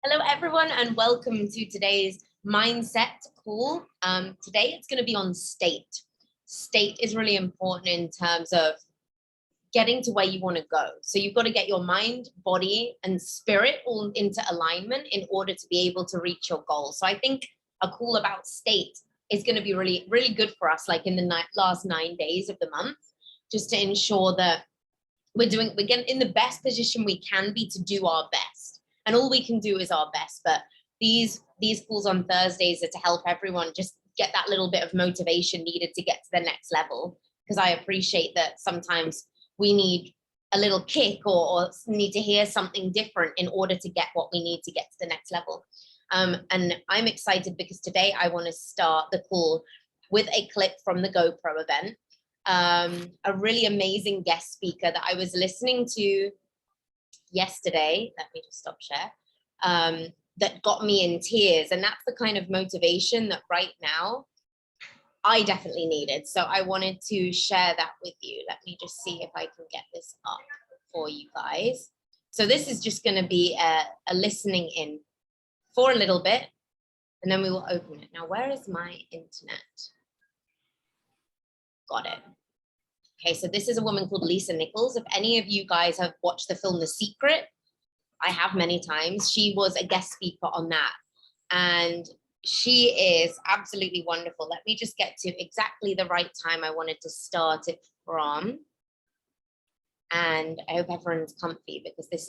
Hello, everyone, and welcome to today's mindset call. Today, it's going to be on state. State is really important in terms of getting to where you want to go. So you've got to get your mind, body, and spirit all into alignment in order to be able to reach your goal. So I think a call about state is going to be really, really good for us, like in the last 9 days of the month, just to ensure that we're getting in the best position we can be to do our best. And all we can do is our best. But these calls on Thursdays are to help everyone just get that little bit of motivation needed to get to the next level. Because I appreciate that sometimes we need a little kick or need to hear something different in order to get what we need to get to the next level. And I'm excited because today I want to start the call with a clip from the GoPro event. A really amazing guest speaker that I was listening to yesterday. Let me just stop share. That got me in tears, and that's the kind of motivation that right now I definitely needed. So I wanted to share that with you. Let me just see if I can get this up for you guys. So this is just going to be a listening in for a little bit, and then we will open it. Now, where is my internet? Got it. Okay, so this is a woman called Nichols. If any of you guys have watched the film The Secret, I have many times. She was a guest speaker on that. And she is absolutely wonderful. Let me just get to exactly the right time I wanted to start it from. And I hope everyone's comfy because this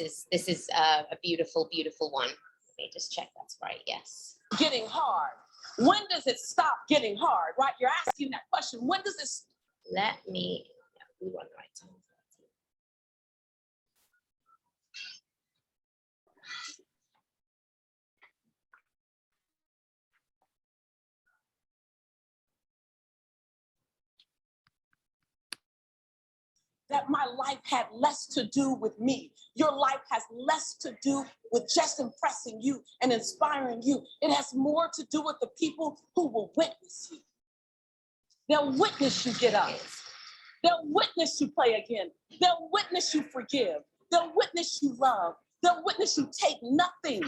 is a beautiful, beautiful one. Let me just check that's right, yes. Getting hard. When does it stop getting hard, right? You're asking that question. When does it Let me, we want the right time. that my life had less to do with me. Your life has less to do with just impressing you and inspiring you. It has more to do with the people who will witness you. They'll witness you get up. They'll witness you play again. They'll witness you forgive. They'll witness you love. They'll witness you take nothing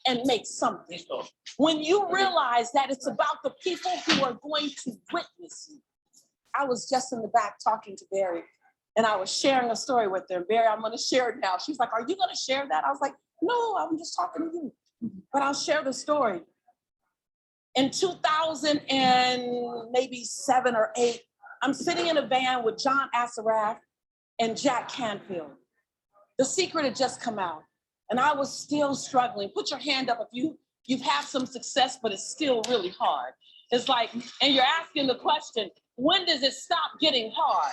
and make something. When you realize that it's about the people who are going to witness you. I was just in the back talking to Barry, and I was sharing a story with her. Barry, I'm going to share it now. She's like, are you going to share that? I was like, no, I'm just talking to you. But I'll share the story. In 2000 and maybe 7 or 8, I'm sitting in a van with John Assaraf and Jack Canfield. The Secret had just come out, and I was still struggling. Put your hand up if you've had some success, but it's still really hard. It's like, and you're asking the question, when does it stop getting hard?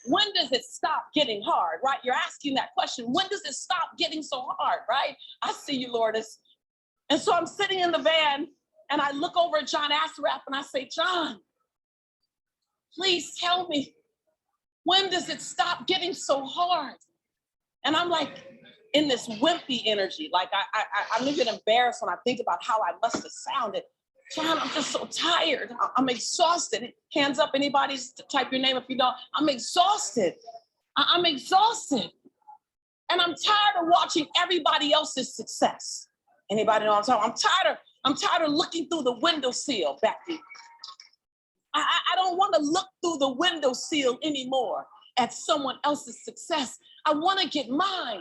When does it stop getting hard, right? You're asking that question. When does it stop getting so hard, right? I see you, Lourdes. And so I'm sitting in the van, and I look over at John Assaraf, and I say, John, please tell me, when does it stop getting so hard? And I'm like, in this wimpy energy, like I'm even embarrassed when I think about how I must have sounded. John, I'm just so tired. I'm exhausted. Hands up, anybody, type your name if you don't. I'm exhausted. I'm exhausted. And I'm tired of watching everybody else's success. Anybody know what I'm talking about? I'm tired of looking through the windowsill, Becky. I don't want to look through the windowsill anymore at someone else's success. I want to get mine.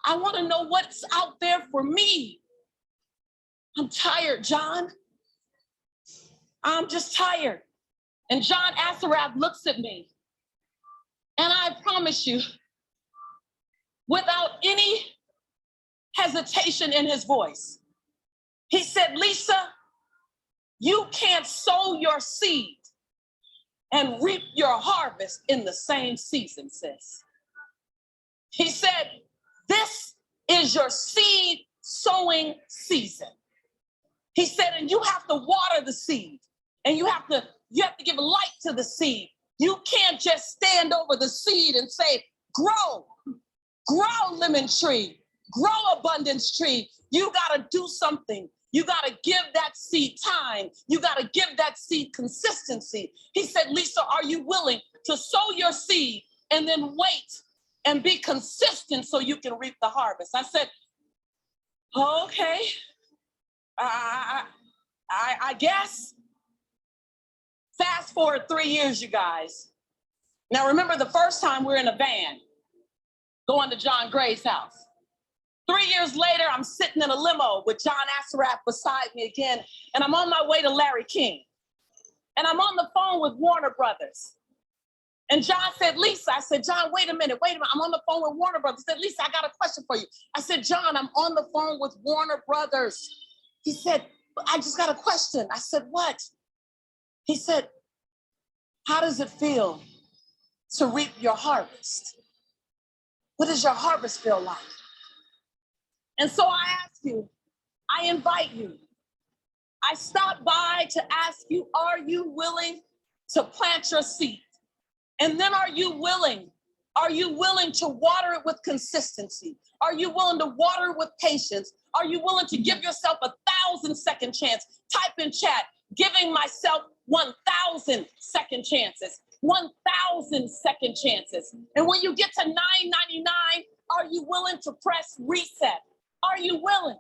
I want to know what's out there for me. I'm tired, John. I'm just tired. And John Assaraf looks at me, and I promise you, without any hesitation in his voice, he said, Lisa, you can't sow your seed and reap your harvest in the same season, sis. He said, this is your seed sowing season. He said, and you have to water the seed, and you have to give light to the seed. You can't just stand over the seed and say, grow, lemon tree, grow abundance tree. You got to do something. You got to give that seed time. You got to give that seed consistency. He said, Lisa, are you willing to sow your seed and then wait and be consistent so you can reap the harvest? I said, Okay. I guess. Fast forward 3 years, you guys. Now remember the first time we're in a van going to John Gray's house. 3 years later, I'm sitting in a limo with John Assaraf beside me again, and I'm on my way to Larry King. And I'm on the phone with Warner Brothers. And John said, Lisa, I said, John, wait a minute. I'm on the phone with Warner Brothers. He said, Lisa, I got a question for you. I said, John, I'm on the phone with Warner Brothers. He said, I just got a question. I said, what? He said, how does it feel to reap your harvest? What does your harvest feel like? And so I ask you, I invite you. I stopped by to ask you, are you willing to plant your seed? And then are you willing to water it with consistency? Are you willing to water it with patience? Are you willing to give yourself 1,000 second chance? Type in chat, giving myself 1,000 second chances. 1,000 second chances. And when you get to $9.99, are you willing to press reset? Are you willing?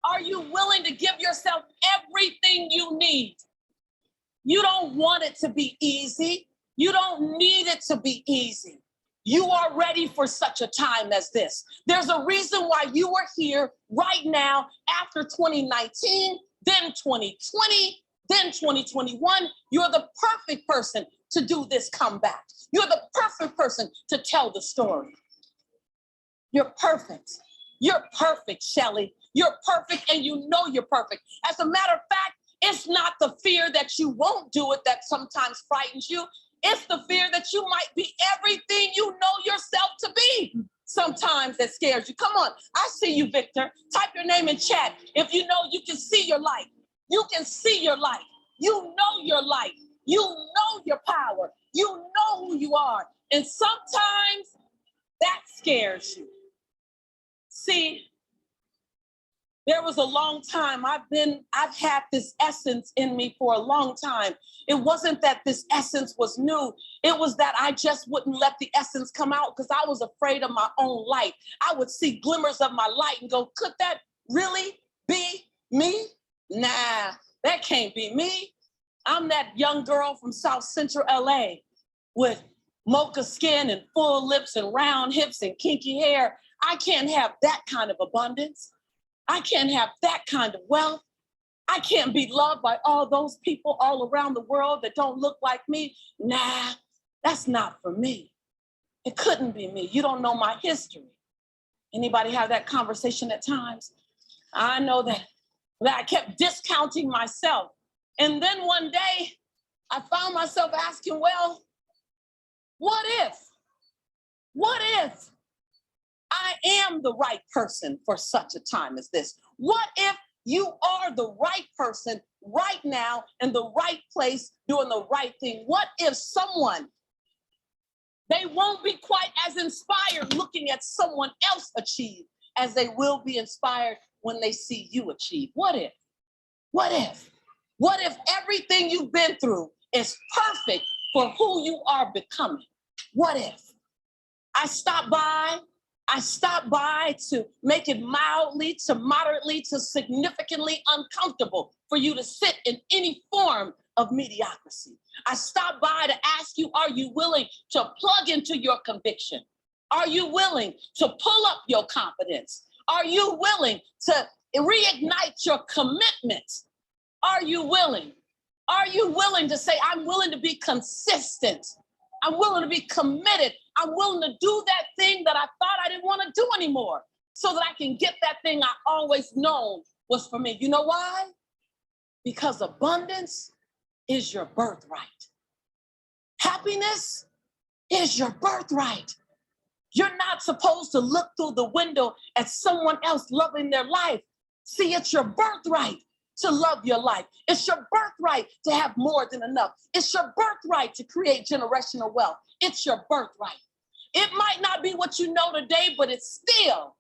Are you willing to give yourself everything you need? You don't want it to be easy. You don't need it to be easy. You are ready for such a time as this. There's a reason why you are here right now after 2019, then 2020, then 2021. You're the perfect person to do this comeback. You're the perfect person to tell the story. You're perfect. You're perfect, Shelly. You're perfect, and you know you're perfect. As a matter of fact, it's not the fear that you won't do it that sometimes frightens you. It's the fear that you might be everything you know yourself to be sometimes that scares you. Come on, I see you, Victor. Type your name in chat if you know you can see your light. You can see your light. You know your light. You know your power. You know who you are. And sometimes that scares you. See, there was a long time. I've had this essence in me for a long time. It wasn't that this essence was new. It was that I just wouldn't let the essence come out because I was afraid of my own light. I would see glimmers of my light and go, could that really be me? Nah, that can't be me. I'm that young girl from South Central LA with mocha skin and full lips and round hips and kinky hair. I can't have that kind of abundance. I can't have that kind of wealth. I can't be loved by all those people all around the world that don't look like me. Nah, that's not for me. It couldn't be me. You don't know my history. Anybody have that conversation at times? I know that I kept discounting myself. And then one day I found myself asking, well, what if I am the right person for such a time as this? What if you are the right person right now in the right place doing the right thing? What if someone, they won't be quite as inspired looking at someone else achieve as they will be inspired when they see you achieve? What if? What if? What if everything you've been through is perfect for who you are becoming? What if? I stopped by to make it mildly to moderately to significantly uncomfortable for you to sit in any form of mediocrity. I stopped by to ask you, are you willing to plug into your conviction? Are you willing to pull up your confidence? Are you willing to reignite your commitment? Are you willing? Are you willing to say, I'm willing to be consistent? I'm willing to be committed. I'm willing to do that thing that I thought I didn't want to do anymore so that I can get that thing I always known was for me. You know why? Because abundance is your birthright. Happiness is your birthright. You're not supposed to look through the window at someone else loving their life. See, it's your birthright to love your life. It's your birthright to have more than enough. It's your birthright to create generational wealth. It's your birthright. It might not be what you know today, but it still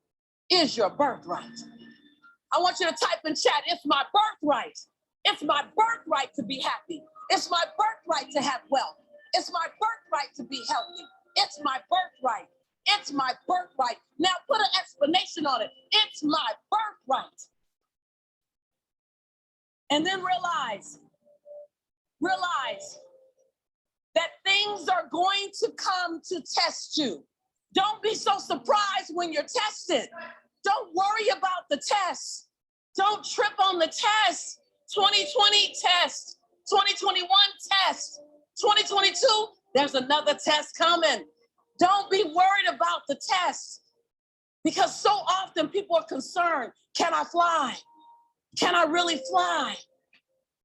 is your birthright. I want you to type in chat, it's my birthright. It's my birthright to be happy. It's my birthright to have wealth. It's my birthright to be healthy. It's my birthright. It's my birthright. Now put an explanation on it. It's my birthright. And then realize that things are going to come to test you. Don't be so surprised when you're tested. Don't worry about the test. Don't trip on the test. 2020 test, 2021 test, 2022, there's another test coming. Don't be worried about the test, because so often people are concerned, can I fly? Can I really fly?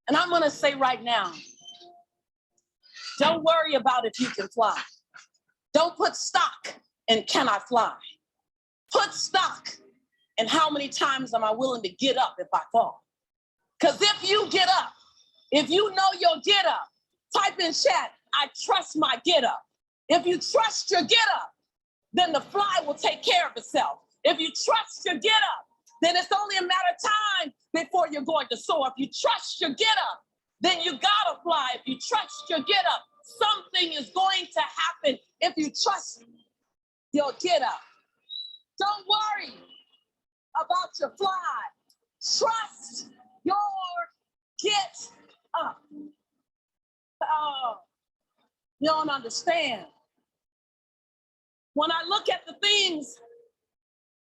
And I'm gonna say right now, don't worry about if you can fly. Don't put stock in can I fly. Put stock in how many times am I willing to get up if I fall. Because if you get up, if you know you'll get up, type in chat, I trust my get up. If you trust your get up, then the fly will take care of itself. If you trust your get up, then it's only a matter of time before you're going to soar. If you trust your get up, then you gotta fly. If you trust your get up, something is going to happen if you trust your get up. Don't worry about your fly. Trust your get up. Oh, you don't understand. When I look at the things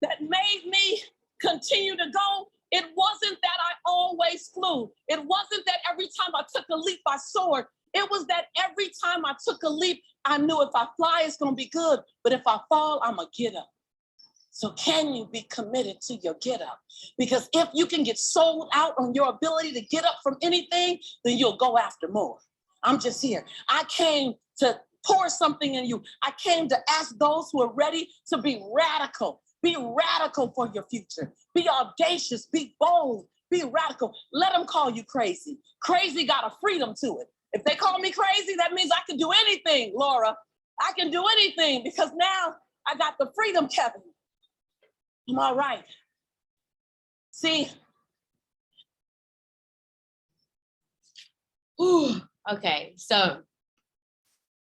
that made me continue to go, it wasn't that I always flew. It wasn't that every time I took a leap, I soared. It was that every time I took a leap, I knew if I fly, it's gonna be good. But if I fall, I'm gonna get up. So can you be committed to your get up? Because if you can get sold out on your ability to get up from anything, then you'll go after more. I'm just here. I came to pour something in you. I came to ask those who are ready to be radical. Be radical for your future. Be audacious, be bold, be radical. Let them call you crazy. Crazy got a freedom to it. If they call me crazy, that means I can do anything, Laura. I can do anything because now I got the freedom, Kevin. I'm all right. See? Okay, so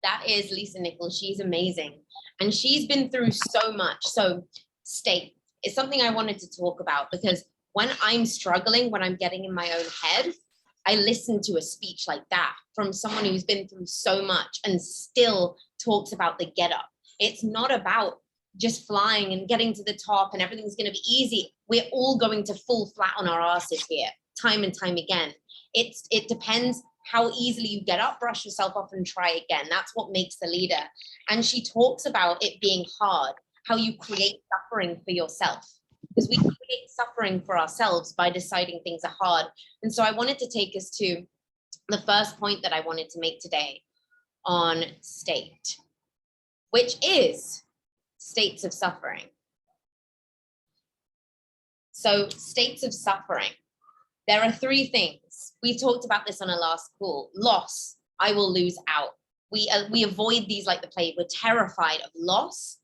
that is Lisa Nichols. She's amazing. And she's been through so much. So state is something I wanted to talk about, because when I'm struggling, when I'm getting in my own head, I listen to a speech like that from someone who's been through so much and still talks about the get up. It's not about just flying and getting to the top and everything's going to be easy. We're all going to fall flat on our asses here, time and time again. It depends how easily you get up, brush yourself off and try again. That's what makes the leader. And she talks about it being hard, how you create suffering for yourself, because we create suffering for ourselves by deciding things are hard. And so I wanted to take us to the first point that I wanted to make today on state, which is states of suffering. So states of suffering, there are three things. We talked about this on our last call. Loss, I will lose out. We avoid these like the plague. We're terrified of loss,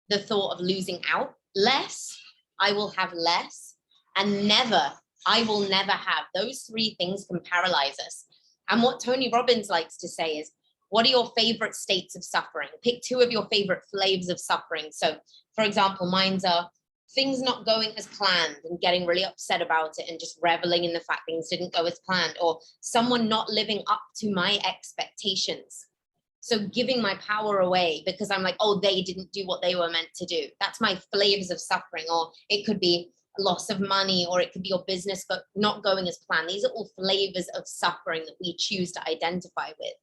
the thought of losing out. Less, I will have less. And never, I will never have. Those three things can paralyze us. And what Tony Robbins likes to say is, what are your favorite states of suffering? Pick two of your favorite flavors of suffering. So for example, mine's are things not going as planned and getting really upset about it and just reveling in the fact things didn't go as planned, or someone not living up to my expectations. So giving my power away because I'm like, oh, they didn't do what they were meant to do. That's my flavors of suffering. Or it could be loss of money, or it could be your business not going as planned. These are all flavors of suffering that we choose to identify with.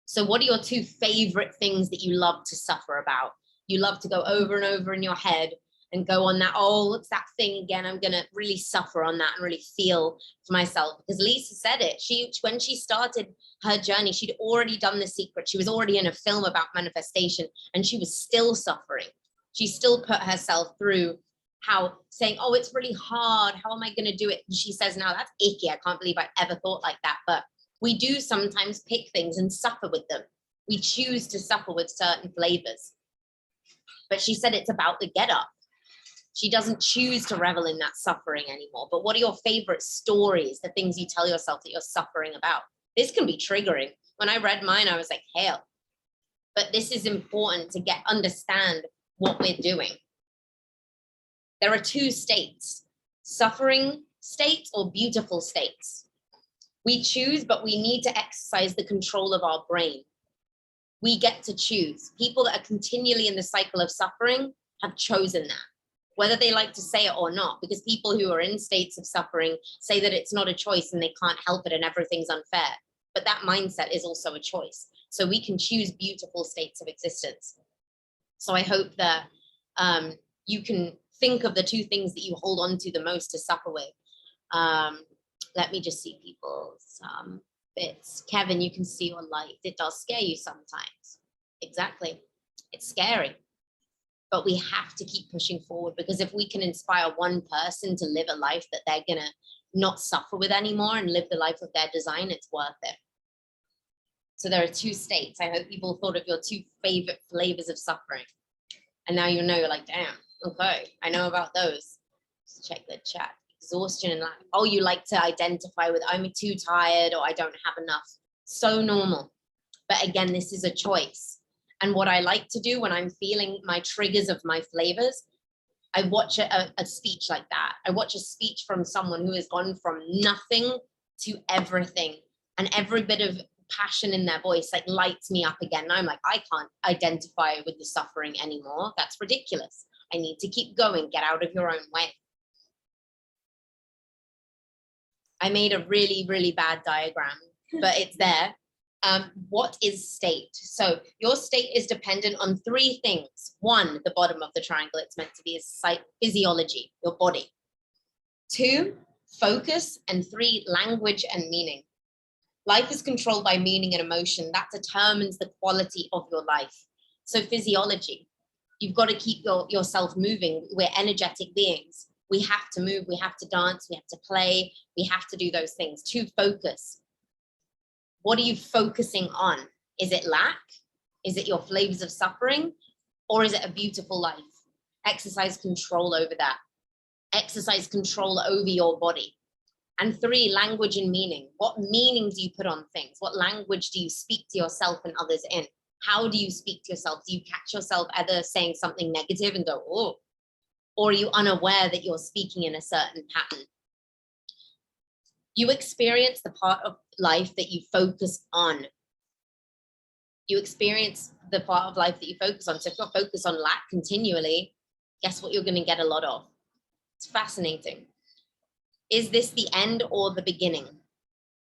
So what are your two favorite things that you love to suffer about? You love to go over and over in your head and go on that, oh, it's that thing again. I'm going to really suffer on that and really feel for myself. Because Lisa said it. When she started her journey, she'd already done The Secret. She was already in a film about manifestation and she was still suffering. She still put herself through saying, oh, it's really hard. How am I going to do it? And she says, now that's icky. I can't believe I ever thought like that. But we do sometimes pick things and suffer with them. We choose to suffer with certain flavors. But she said it's about the get up. She doesn't choose to revel in that suffering anymore. But what are your favorite stories, the things you tell yourself that you're suffering about? This can be triggering. When I read mine, I was like, hell. But this is important to understand what we're doing. There are two states, suffering states or beautiful states. We choose, but we need to exercise the control of our brain. We get to choose. People that are continually in the cycle of suffering have chosen that, whether they like to say it or not, because people who are in states of suffering say that it's not a choice and they can't help it and everything's unfair. But that mindset is also a choice. So we can choose beautiful states of existence. So I hope that you can think of the two things that you hold on to the most to suffer with. Let me just see people's bits. Kevin, you can see your light. It does scare you sometimes. Exactly. It's scary. But we have to keep pushing forward, because if we can inspire one person to live a life that they're going to not suffer with anymore and live the life of their design, it's worth it. So there are two states. I hope people thought of your two favorite flavors of suffering. And now you know, you're like, damn, okay, I know about those. Just check the chat. Exhaustion and like, oh, you like to identify with, I'm too tired or I don't have enough. So normal. But again, this is a choice. And what I like to do when I'm feeling my triggers of my flavors, I watch a speech like that. I watch a speech from someone who has gone from nothing to everything. And every bit of passion in their voice like lights me up again. And I'm like, I can't identify with the suffering anymore. That's ridiculous. I need to keep going. Get out of your own way. I made a really, really bad diagram, but it's there. What is state? So your state is dependent on three things. One, the bottom of the triangle, it's meant to be is physiology, your body. Two, focus. And three, language and meaning. Life is controlled by meaning and emotion. That determines the quality of your life. So physiology, you've got to keep yourself moving. We're energetic beings. We have to move, we have to dance, we have to play, we have to do those things. Two, focus. What are you focusing on? Is it lack? Is it your flavors of suffering? Or is it a beautiful life? Exercise control over that. Exercise control over your body. And three, language and meaning. What meaning do you put on things? What language do you speak to yourself and others in? How do you speak to yourself? Do you catch yourself either saying something negative and go, oh, or are you unaware that you're speaking in a certain pattern? You experience the part of life that you focus on. You experience the part of life that you focus on. So if you're focused on lack continually, guess what you're going to get a lot of? It's fascinating. Is this the end or the beginning?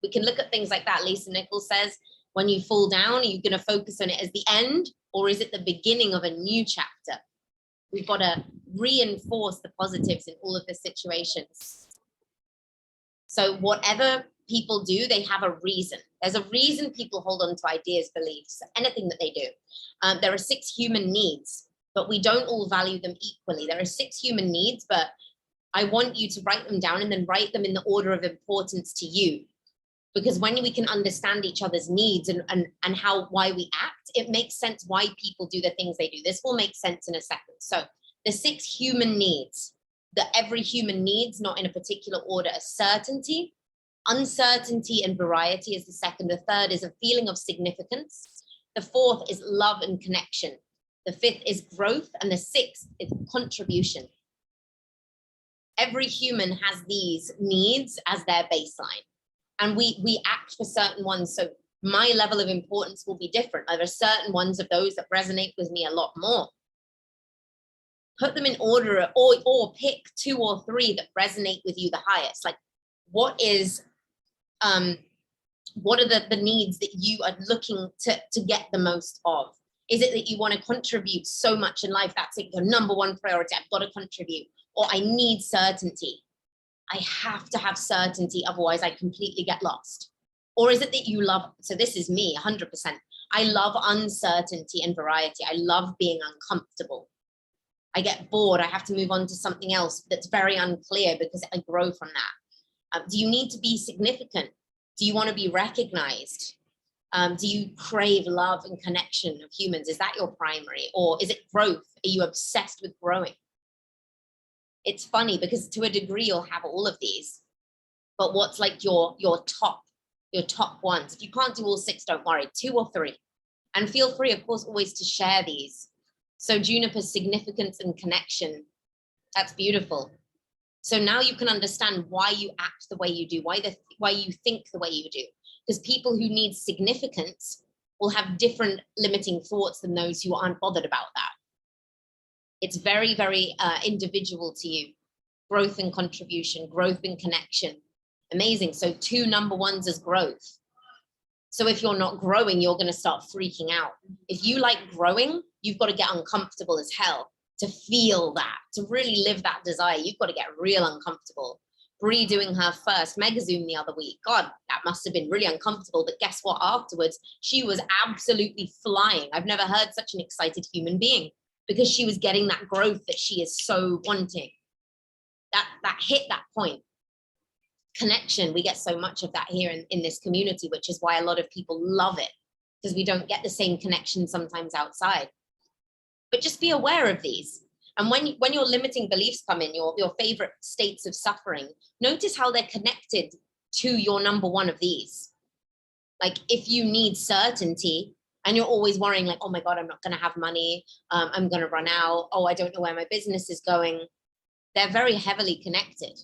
We can look at things like that. Lisa Nichols says, when you fall down, are you going to focus on it as the end, or is it the beginning of a new chapter? We've got to reinforce the positives in all of the situations. So whatever people do, they have a reason. There's a reason people hold on to ideas, beliefs, anything that they do. There are 6 human needs, but we don't all value them equally. There are 6 human needs, but I want you to write them down and then write them in the order of importance to you. Because when we can understand each other's needs and why we act, it makes sense why people do the things they do. This will make sense in a second. So the 6 human needs that every human needs, not in a particular order, are certainty, uncertainty, and variety is the second. The third is a feeling of significance. The fourth is love and connection. The fifth is growth. And the sixth is contribution. Every human has these needs as their baseline. And we act for certain ones. So my level of importance will be different. There are certain ones of those that resonate with me a lot more. Put them in order, or pick 2 or 3 that resonate with you the highest. Like, what are the needs that you are looking to get the most of? Is it that you want to contribute so much in life? That's like your number one priority. I've got to contribute. Or I need certainty. I have to have certainty, otherwise I completely get lost. Or is it that you love, so this is me 100%. I love uncertainty and variety. I love being uncomfortable. I get bored. I have to move on to something else that's very unclear because I grow from that. Do you need to be significant? Do you want to be recognized? Do you crave love and connection of humans? Is that your primary? Or is it growth? Are you obsessed with growing? It's funny because to a degree you'll have all of these, but what's like your top ones? If you can't do all 6, don't worry, 2 or 3. And feel free, of course, always to share these. So Juniper's significance and connection, that's beautiful. So now you can understand why you act the way you do, why you think the way you do. Because people who need significance will have different limiting thoughts than those who aren't bothered about that. It's very, very individual to you. Growth and contribution, growth and connection. Amazing. So 2 number ones is growth. So if you're not growing, you're going to start freaking out. If you like growing, you've got to get uncomfortable as hell to feel that, to really live that desire. You've got to get real uncomfortable. Bree doing her first Mega Zoom the other week. God, that must have been really uncomfortable. But guess what? Afterwards, she was absolutely flying. I've never heard such an excited human being because she was getting that growth that she is so wanting. That hit that point. Connection, we get so much of that here in this community, which is why a lot of people love it, because we don't get the same connection sometimes outside. But just be aware of these. And when your limiting beliefs come in, your favorite states of suffering, notice how they're connected to your number one of these. Like if you need certainty and you're always worrying like, oh my God, I'm not going to have money. I'm going to run out. Oh, I don't know where my business is going. They're very heavily connected.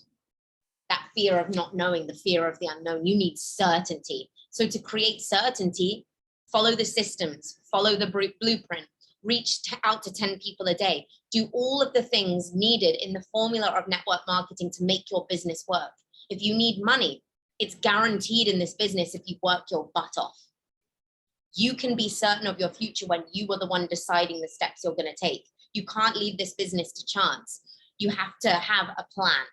That fear of not knowing, the fear of the unknown, you need certainty. So to create certainty, follow the systems, follow the blueprint, reach out to 10 people a day, do all of the things needed in the formula of network marketing to make your business work. If you need money, it's guaranteed in this business if you work your butt off. You can be certain of your future when you are the one deciding the steps you're going to take. You can't leave this business to chance. You have to have a plan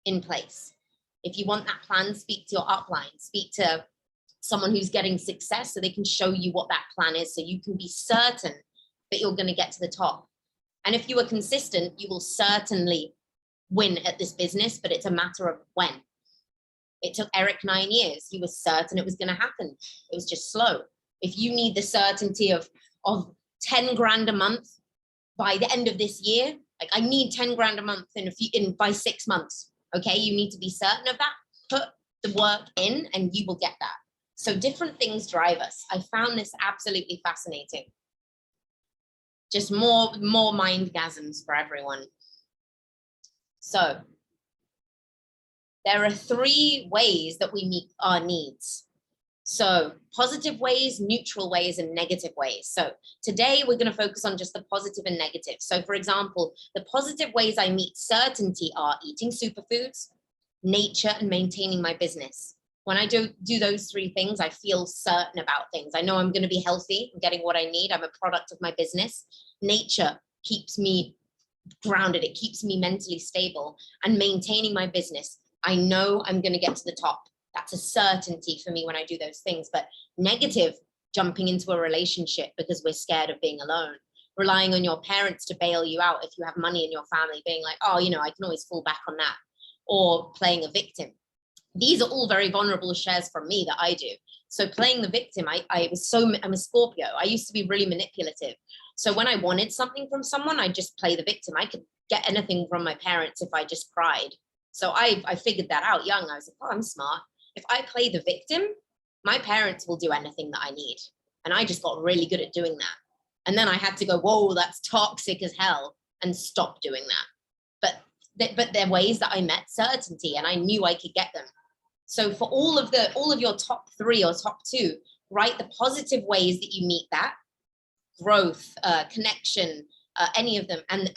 in place. If you want that plan, speak to your upline, speak to someone who's getting success so they can show you what that plan is so you can be certain that you're going to get to the top. And if you are consistent, you will certainly win at this business, but it's a matter of when. It took Eric 9 years. He was certain it was going to happen. It was just slow. If you need the certainty of 10 grand a month by the end of this year, like I need 10 grand a month by 6 months. Okay, you need to be certain of that. Put the work in and you will get that. So different things drive us. I found this absolutely fascinating. Just more mindgasms for everyone. So there are 3 ways that we meet our needs. So positive ways, neutral ways, and negative ways. So today we're going to focus on just the positive and negative. So for example, the positive ways I meet certainty are eating superfoods, nature, and maintaining my business. When I do those 3 things, I feel certain about things. I know I'm going to be healthy. I'm getting what I need. I'm a product of my business. Nature keeps me grounded. It keeps me mentally stable. And maintaining my business, I know I'm going to get to the top. That's a certainty for me when I do those things. But negative, jumping into a relationship because we're scared of being alone, relying on your parents to bail you out if you have money in your family, being like, oh, I can always fall back on that, or playing a victim. These are all very vulnerable shares from me that I do. So playing the victim, I'm a Scorpio. I used to be really manipulative. So when I wanted something from someone, I just play the victim. I could get anything from my parents if I just cried. So I figured that out young. I was like, oh, I'm smart. If I play the victim, my parents will do anything that I need. And I just got really good at doing that. And then I had to go, whoa, that's toxic as hell, and stop doing that. But they're ways that I met certainty and I knew I could get them. So for all of your top 3 or top 2, write the positive ways that you meet that growth, connection, any of them, and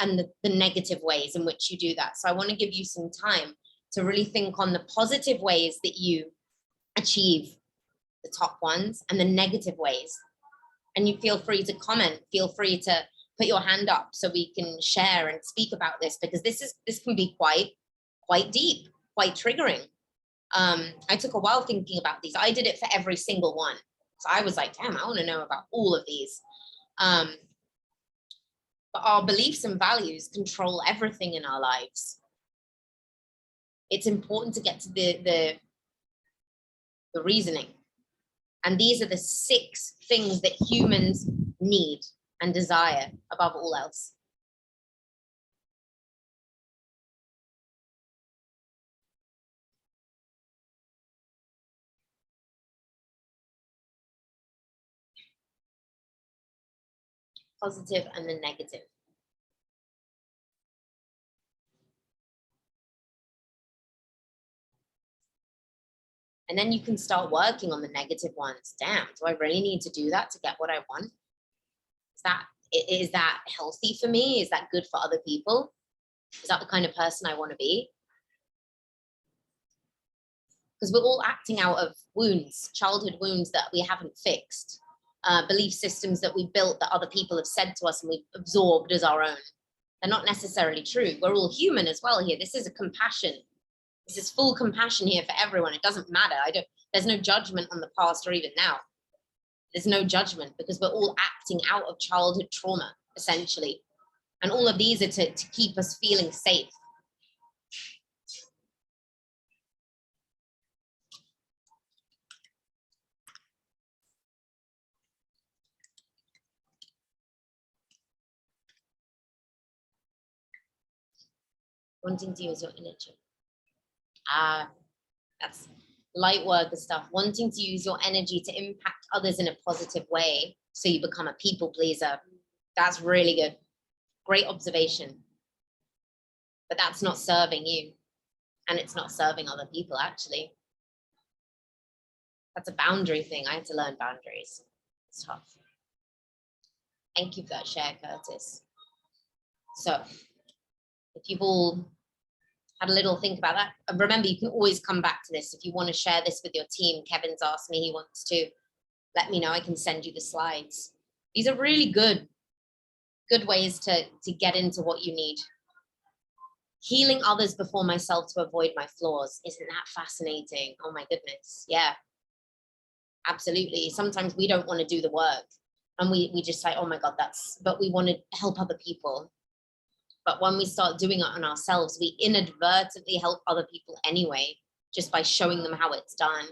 the negative ways in which you do that. So I want to give you some time to really think on the positive ways that you achieve the top ones and the negative ways. And you feel free to comment, feel free to put your hand up so we can share and speak about this, because this can be quite deep, quite triggering. I took a while thinking about these. I did it for every single one. So I was like, damn, I want to know about all of these. But our beliefs and values control everything in our lives. It's important to get to the reasoning. And these are the 6 things that humans need and desire above all else. Positive and the negative. And then you can start working on the negative ones. Damn, do I really need to do that to get what I want? Is that healthy for me? Is that good for other people? Is that the kind of person I want to be? Because we're all acting out of wounds, childhood wounds that we haven't fixed, belief systems that we built that other people have said to us and we've absorbed as our own. They're not necessarily true. We're all human as well here. This is a compassion. This is full compassion here for everyone. It doesn't matter. There's no judgment on the past or even now. There's no judgment because we're all acting out of childhood trauma, essentially. And all of these are to keep us feeling safe. Wanting to use your energy. That's light worker stuff. Wanting to use your energy to impact others in a positive way so you become a people pleaser. That's really good. Great observation. But that's not serving you. And it's not serving other people, actually. That's a boundary thing. I had to learn boundaries. It's tough. Thank you for that share, Curtis. So if you've all had a little think about that, remember, you can always come back to this. If you want to share this with your team, Kevin's asked me, he wants to, let me know. I can send you the slides. These are really good ways to get into what you need. Healing others before myself to avoid my flaws. Isn't that fascinating? Oh my goodness. Yeah, absolutely. Sometimes we don't want to do the work and we just say, oh my God, but we want to help other people. But when we start doing it on ourselves, we inadvertently help other people anyway, just by showing them how it's done.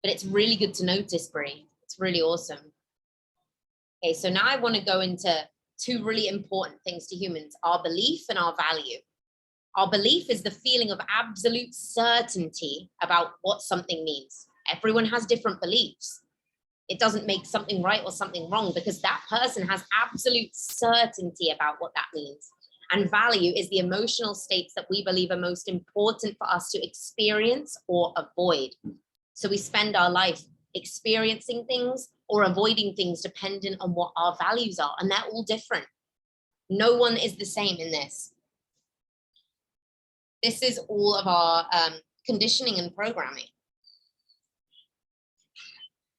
But it's really good to notice, Brie. It's really awesome. Okay, so now I want to go into two really important things to humans, our belief and our value. Our belief is the feeling of absolute certainty about what something means. Everyone has different beliefs. It doesn't make something right or something wrong because that person has absolute certainty about what that means. And value is the emotional states that we believe are most important for us to experience or avoid. So we spend our life experiencing things or avoiding things dependent on what our values are. And they're all different. No one is the same in this. This is all of our conditioning and programming.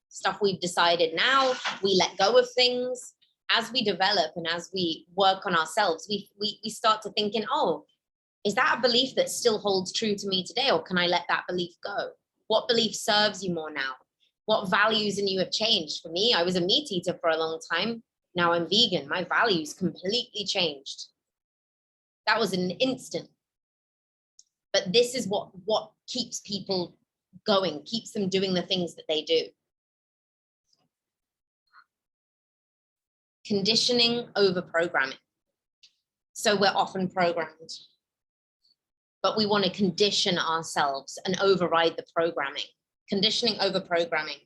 Stuff we've decided now, we let go of things. As we develop and as we work on ourselves, we start to thinking, oh, is that a belief that still holds true to me today? Or can I let that belief go? What belief serves you more now? What values in you have changed? For me, I was a meat eater for a long time. Now I'm vegan. My values completely changed. That was an instant. But this is what keeps people going, keeps them doing the things that they do. Conditioning over programming. So we're often programmed, but we want to condition ourselves and override the programming. Conditioning over programming.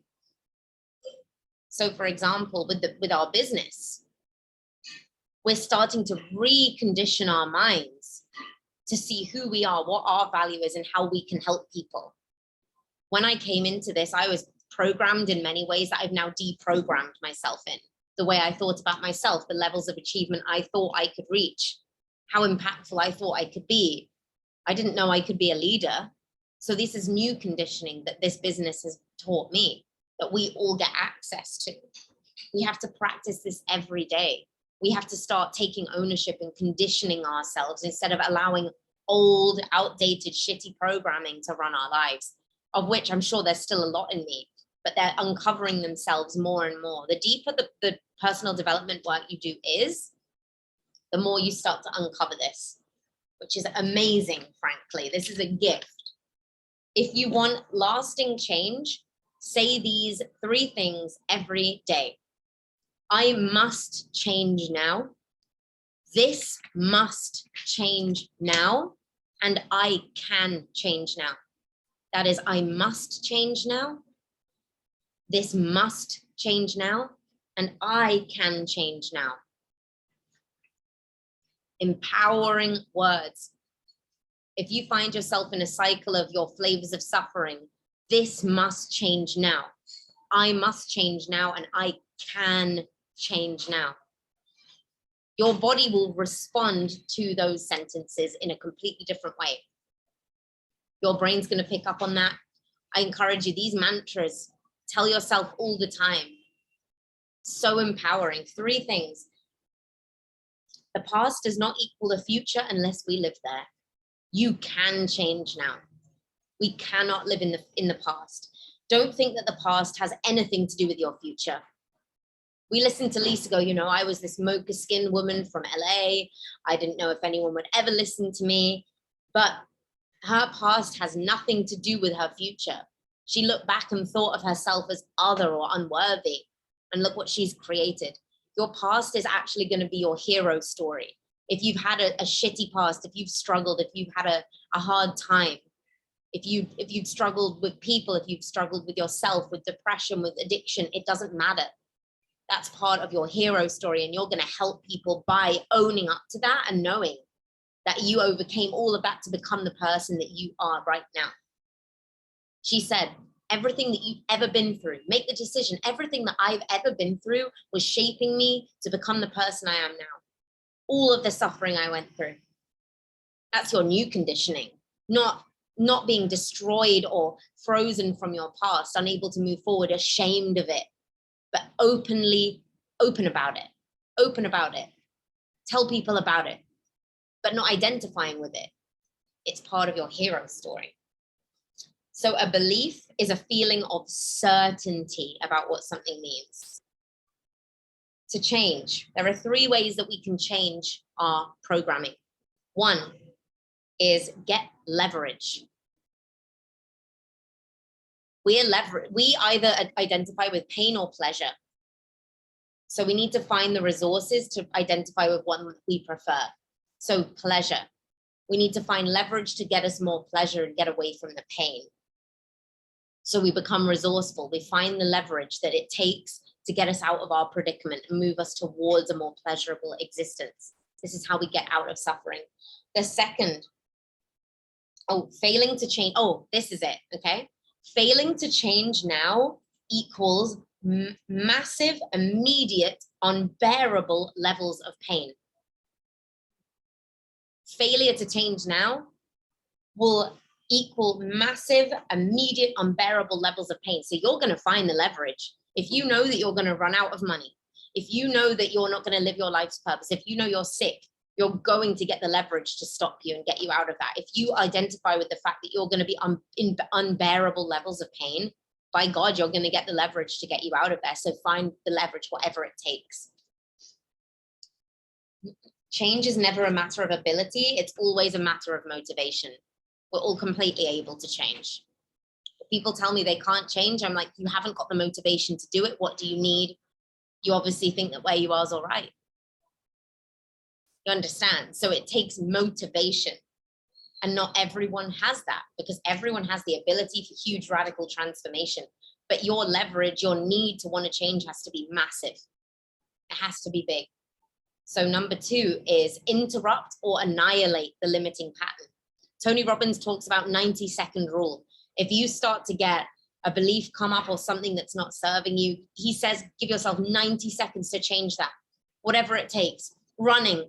So for example, with our business, we're starting to recondition our minds to see who we are, what our value is, and how we can help people. When I came into this, I was programmed in many ways that I've now deprogrammed myself in. The way I thought about myself, the levels of achievement I thought I could reach, how impactful I thought I could be. I didn't know I could be a leader. So this is new conditioning that this business has taught me, that we all get access to. We have to practice this every day. We have to start taking ownership and conditioning ourselves instead of allowing old, outdated, shitty programming to run our lives, of which I'm sure there's still a lot in me, but they're uncovering themselves more and more. The deeper the personal development work you do is, the more you start to uncover this, which is amazing, frankly. This is a gift. If you want lasting change, say these 3 things every day. I must change now. This must change now. And I can change now. That is, I must change now. This must change now. And I can change now. Empowering words. If you find yourself in a cycle of your flavors of suffering, This must change now. I must change now, and I can change now. Your body will respond to those sentences in a completely different way. Your brain's going to pick up on that. I encourage you, these mantras, tell yourself all the time. So empowering. 3 things. The past does not equal the future unless we live there. You can change now. We cannot live in the past. Don't think that the past has anything to do with your future. We listened to Lisa go, you know, I was this mocha skin woman from LA. I didn't know if anyone would ever listen to me, but her past has nothing to do with her future. She looked back and thought of herself as other or unworthy, and look what she's created. Your past is actually going to be your hero story. If you've had a shitty past, if you've struggled, if you've had a hard time, if you've struggled with people, if you've struggled with yourself, with depression, with addiction, it doesn't matter. That's part of your hero story, and you're going to help people by owning up to that and knowing that you overcame all of that to become the person that you are right now. She said, everything that you've ever been through, make the decision. Everything that I've ever been through was shaping me to become the person I am now. All of the suffering I went through. That's your new conditioning, not being destroyed or frozen from your past, unable to move forward, ashamed of it, but open about it. Tell people about it, but not identifying with it. It's part of your hero story. So a belief is a feeling of certainty about what something means. To change, there are 3 ways that we can change our programming. 1 is get leverage. We either identify with pain or pleasure. So we need to find the resources to identify with one we prefer. So pleasure. We need to find leverage to get us more pleasure and get away from the pain. So we become resourceful. We find the leverage that it takes to get us out of our predicament and move us towards a more pleasurable existence. This is how we get out of suffering. The second, failing to change. This is it, okay? Failing to change now equals massive, immediate, unbearable levels of pain. Failure to change now will equal massive, immediate, unbearable levels of pain. So you're going to find the leverage. If you know that you're going to run out of money, if you know that you're not going to live your life's purpose, if you know you're sick, you're going to get the leverage to stop you and get you out of that. If you identify with the fact that you're going to be in unbearable levels of pain, by God, you're going to get the leverage to get you out of there. So find the leverage, whatever it takes. Change is never a matter of ability. It's always a matter of motivation. We're all completely able to change. If people tell me they can't change, I'm like, you haven't got the motivation to do it. What do you need? You obviously think that where you are is all right. You understand? So it takes motivation. And not everyone has that, because everyone has the ability for huge radical transformation. But your leverage, your need to want to change has to be massive. It has to be big. So number 2 is interrupt or annihilate the limiting pattern. Tony Robbins talks about 90-second rule. If you start to get a belief come up or something that's not serving you, he says, give yourself 90 seconds to change that. Whatever it takes, running,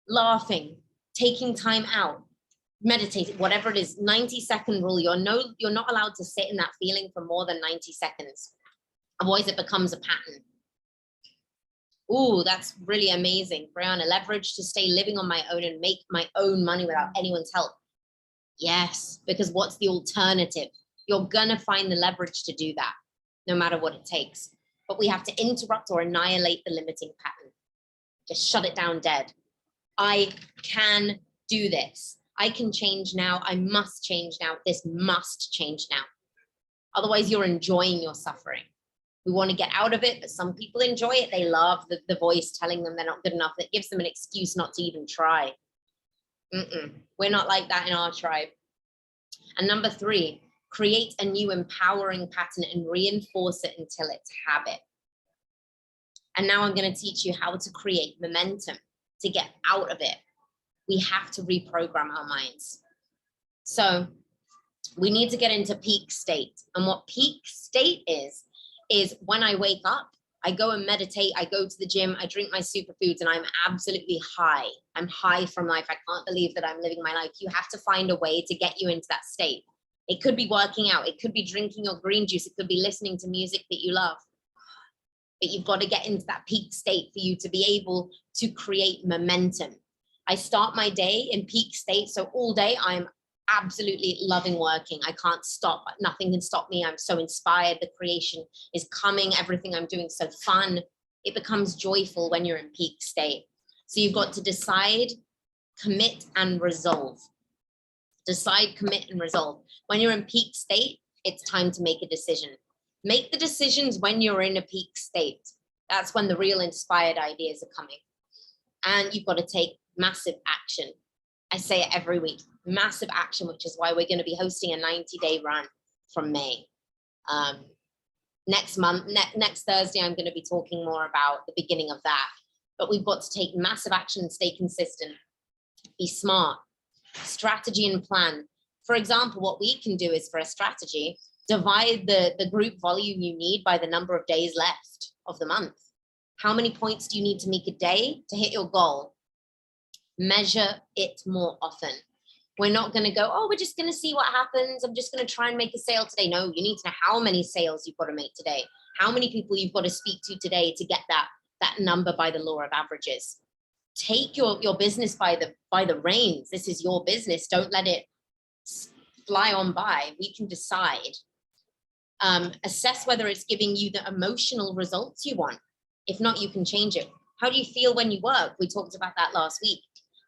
laughing, taking time out, meditating, whatever it is, 90-second rule. You're not allowed to sit in that feeling for more than 90 seconds. Otherwise it becomes a pattern. Ooh, that's really amazing. Brianna, leverage to stay living on my own and make my own money without anyone's help. Yes, because what's the alternative? You're gonna find the leverage to do that, no matter what it takes. But we have to interrupt or annihilate the limiting pattern. Just shut it down dead. I can do this. I can change now. I must change now. This must change now. Otherwise, you're enjoying your suffering. We want to get out of it, but some people enjoy it. They love the voice telling them they're not good enough. That gives them an excuse not to even try. We're not like that in our tribe. And number 3, create a new empowering pattern and reinforce it until it's habit. And now I'm going to teach you how to create momentum to get out of it. We have to reprogram our minds. So we need to get into peak state. And what peak state is when I wake up, I go and meditate, I go to the gym, I drink my superfoods, and I'm absolutely high. I'm high from life. I can't believe that I'm living my life. You have to find a way to get you into that state. It could be working out. It could be drinking your green juice. It could be listening to music that you love. But you've got to get into that peak state for you to be able to create momentum. I start my day in peak state. So all day I'm absolutely loving working. I can't stop. Nothing can stop me. I'm so inspired. The creation is coming. Everything I'm doing so fun. It becomes joyful when you're in peak state. So you've got to decide, commit, and resolve. Decide, commit, and resolve. When you're in peak state, it's time to make a decision. Make the decisions when you're in a peak state. That's when the real inspired ideas are coming. And you've got to take massive action. I say it every week, massive action, which is why we're going to be hosting a 90-day run from May. Next month, next Thursday, I'm going to be talking more about the beginning of that. But we've got to take massive action and stay consistent. Be smart. Strategy and plan. For example, what we can do is, for a strategy, divide the group volume you need by the number of days left of the month. How many points do you need to make a day to hit your goal? Measure it more often. We're not going to go, oh, we're just going to see what happens. I'm just going to try and make a sale today. No, you need to know how many sales you've got to make today. How many people you've got to speak to today to get that number by the law of averages. Take your business by the reins. This is your business. Don't let it fly on by. We can decide. Assess whether it's giving you the emotional results you want. If not, you can change it. How do you feel when you work? We talked about that last week.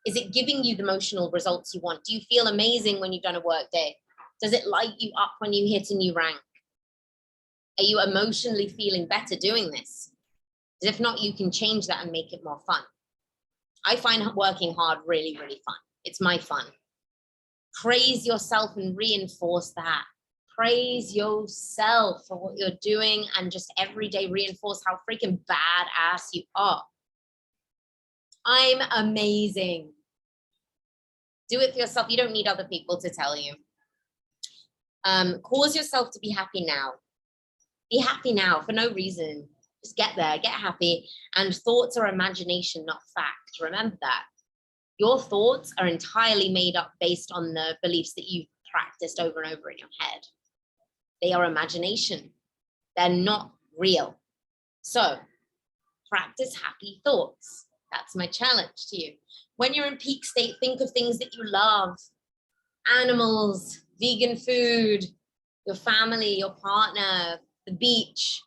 Is it giving you the emotional results you want? Do you feel amazing when you've done a work day? Does it light you up when you hit a new rank? Are you emotionally feeling better doing this? Because if not, you can change that and make it more fun. I find working hard really, really fun. It's my fun. Praise yourself and reinforce that. Praise yourself for what you're doing and just every day reinforce how freaking badass you are. I'm amazing. Do it for yourself. You don't need other people to tell you. Cause yourself to be happy now. Be happy now for no reason. Just get there, get happy. And thoughts are imagination, not fact. Remember that. Your thoughts are entirely made up based on the beliefs that you've practiced over and over in your head. They are imagination. They're not real. So practice happy thoughts. That's my challenge to you. When you're in peak state, think of things that you love. Animals, vegan food, your family, your partner, the beach.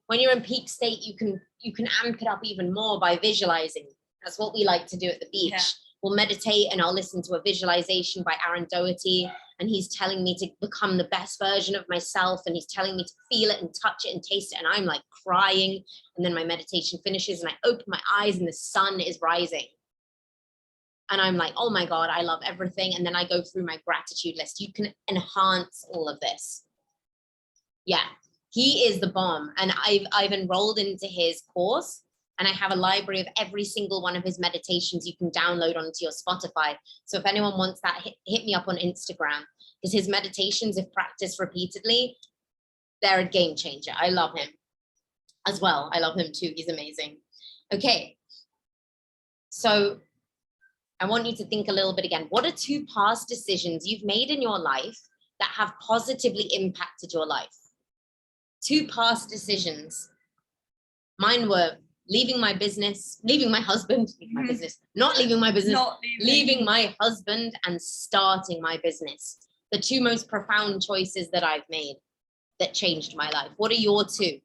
When you're in peak state, you can amp it up even more by visualizing. That's what we like to do at the beach. Yeah. We'll meditate and I'll listen to a visualization by Aaron Doherty. And he's telling me to become the best version of myself. And he's telling me to feel it and touch it and taste it. And I'm like crying. And then my meditation finishes and I open my eyes and the sun is rising. And I'm like, oh my God, I love everything. And then I go through my gratitude list. You can enhance all of this. Yeah, he is the bomb. And I've enrolled into his course. And I have a library of every single one of his meditations you can download onto your Spotify. So if anyone wants that, hit me up on Instagram, because his meditations, if practiced repeatedly, they're a game changer. I love him as well. I love him too. He's amazing. Okay. So I want you to think a little bit again. What are 2 past decisions you've made in your life that have positively impacted your life? 2 past decisions. Mine were leaving my business, leaving my husband, leaving my business, not leaving my business, leaving my husband and starting my business. The 2 most profound choices that I've made that changed my life. What are your 2?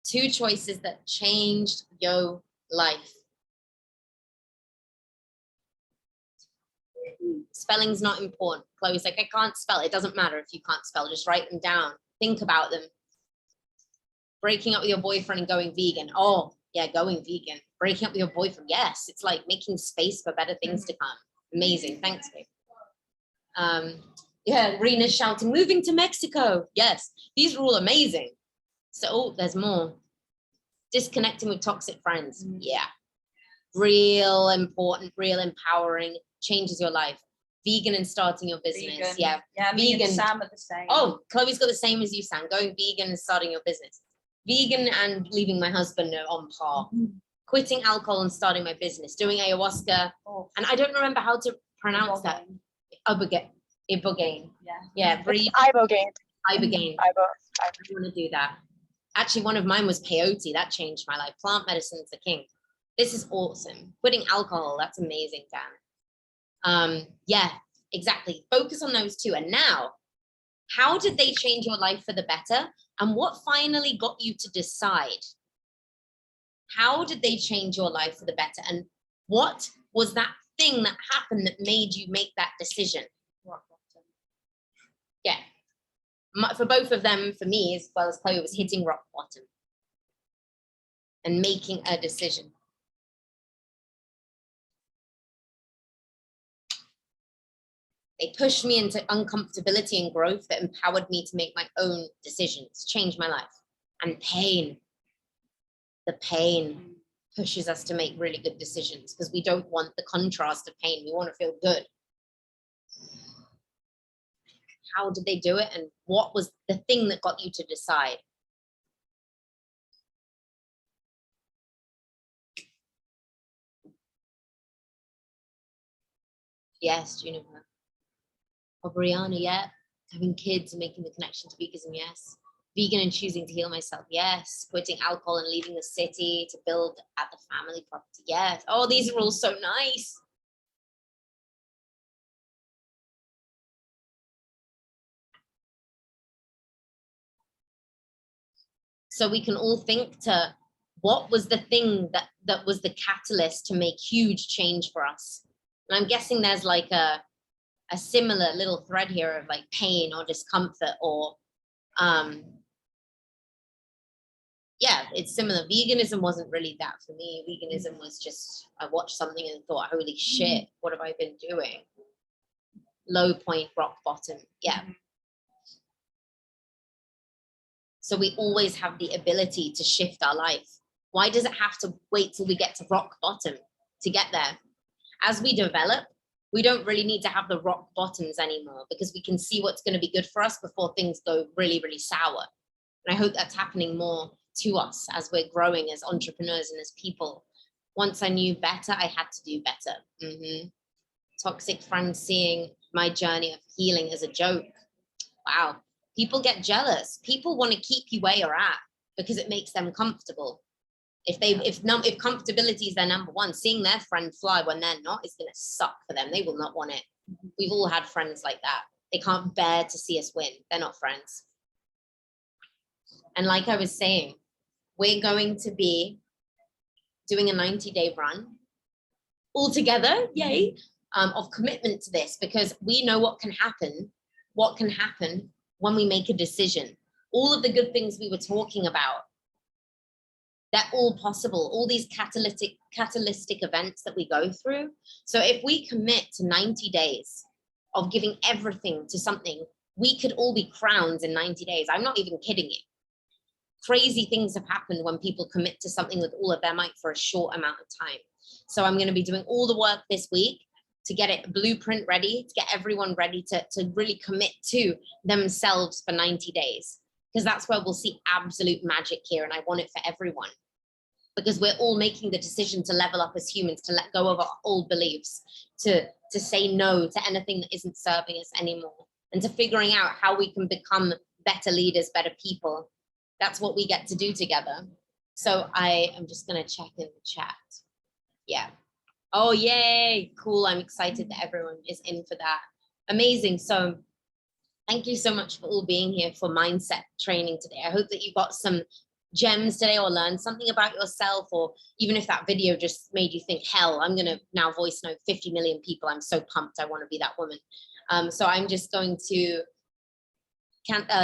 2 choices that changed your life. Spelling's not important. Chloe's like, I can't spell. It doesn't matter if you can't spell. Just write them down. Think about them. Breaking up with your boyfriend and going vegan. Oh, yeah, going vegan. Breaking up with your boyfriend. Yes, it's like making space for better things to come. Amazing. Thanks, babe. Yeah, Rena's shouting, moving to Mexico. Yes, these are all amazing. So, there's more. Disconnecting with toxic friends. Yeah. Real important, real empowering. Changes your life. vegan and starting your business. Vegan. Yeah. Yeah, me Vegan. and Sam are the same. Oh, Chloe's got the same as you, Sam. Going vegan and starting your business. Vegan and leaving my husband are on par. Quitting alcohol and starting my business. Doing ayahuasca. Oh, And I don't remember how to pronounce that. Ibogaine. yeah. Yeah, breathe. Ibogaine. Ibogaine. I want to do that. Actually, one of mine was peyote. That changed my life. Plant medicine's the king. This is awesome. Quitting alcohol. That's amazing, Dan. Yeah, exactly. Focus on those two. And now, how did they change your life for the better? And what finally got you to decide? How did they change your life for the better? And what was that thing that happened that made you make that decision? Rock bottom. Yeah. For both of them, for me, as well as Chloe, was hitting rock bottom and making a decision. They pushed me into uncomfortability and growth that empowered me to make my own decisions, change my life. And pain. The pain pushes us to make really good decisions because we don't want the contrast of pain. We want to feel good. How did they do it? And what was the thing that got you to decide? Yes, Juniper. Or Brianna, yeah. Having kids and making the connection to veganism, yes. Vegan and choosing to heal myself, yes. Quitting alcohol and leaving the city to build at the family property, yes. Oh, these are all so nice. So we can all think to what was the thing that was the catalyst to make huge change for us. And I'm guessing there's like a similar little thread here of like pain or discomfort or, yeah, it's similar. Veganism wasn't really that for me. Veganism was just, I watched something and thought, holy shit, what have I been doing? Low point, rock bottom, yeah. So we always have the ability to shift our life. Why does it have to wait till we get to rock bottom to get there? As we develop, we don't really need to have the rock bottoms anymore because we can see what's going to be good for us before things go really, really sour. And I hope that's happening more to us as we're growing as entrepreneurs and as people. Once I knew better, I had to do better. Toxic friends seeing my journey of healing as a joke. Wow. People get jealous. People want to keep you where you're at because it makes them comfortable. If comfortability is their number one, seeing their friend fly when they're not is going to suck for them. They will not want it. We've all had friends like that. They can't bear to see us win. They're not friends. And like I was saying, we're going to be doing a 90-day run all together, yay, of commitment to this because we know what can happen when we make a decision. All of the good things we were talking about, they're all possible, all these catalytic events that we go through. So if we commit to 90 days of giving everything to something, we could all be crowned in 90 days. I'm not even kidding you. Crazy things have happened when people commit to something with all of their might for a short amount of time. So I'm going to be doing all the work this week to get it blueprint ready, to get everyone ready to really commit to themselves for 90 days. Because that's where we'll see absolute magic here. And I want it for everyone. Because we're all making the decision to level up as humans, to let go of our old beliefs, to say no to anything that isn't serving us anymore, and to figuring out how we can become better leaders, better people. That's what we get to do together. So I am just going to check in the chat. Yeah. Oh, yay. Cool. I'm excited that everyone is in for that. Amazing. So thank you so much for all being here for mindset training today. I hope that you got some gems today or learned something about yourself, or even if that video just made you think, hell, I'm going to now voice note 50 million people. I'm so pumped. I want to be that woman. So I'm just going to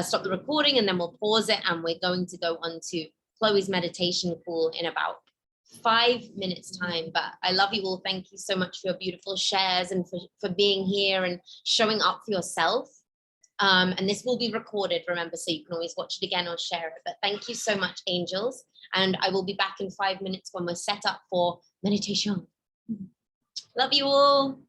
stop the recording and then we'll pause it and we're going to go on to Chloe's meditation call in about 5 minutes time. But I love you all. Thank you so much for your beautiful shares and for being here and showing up for yourself. And this will be recorded, remember, so you can always watch it again or share it. But thank you so much, angels. And I will be back in 5 minutes when we're set up for meditation. Love you all.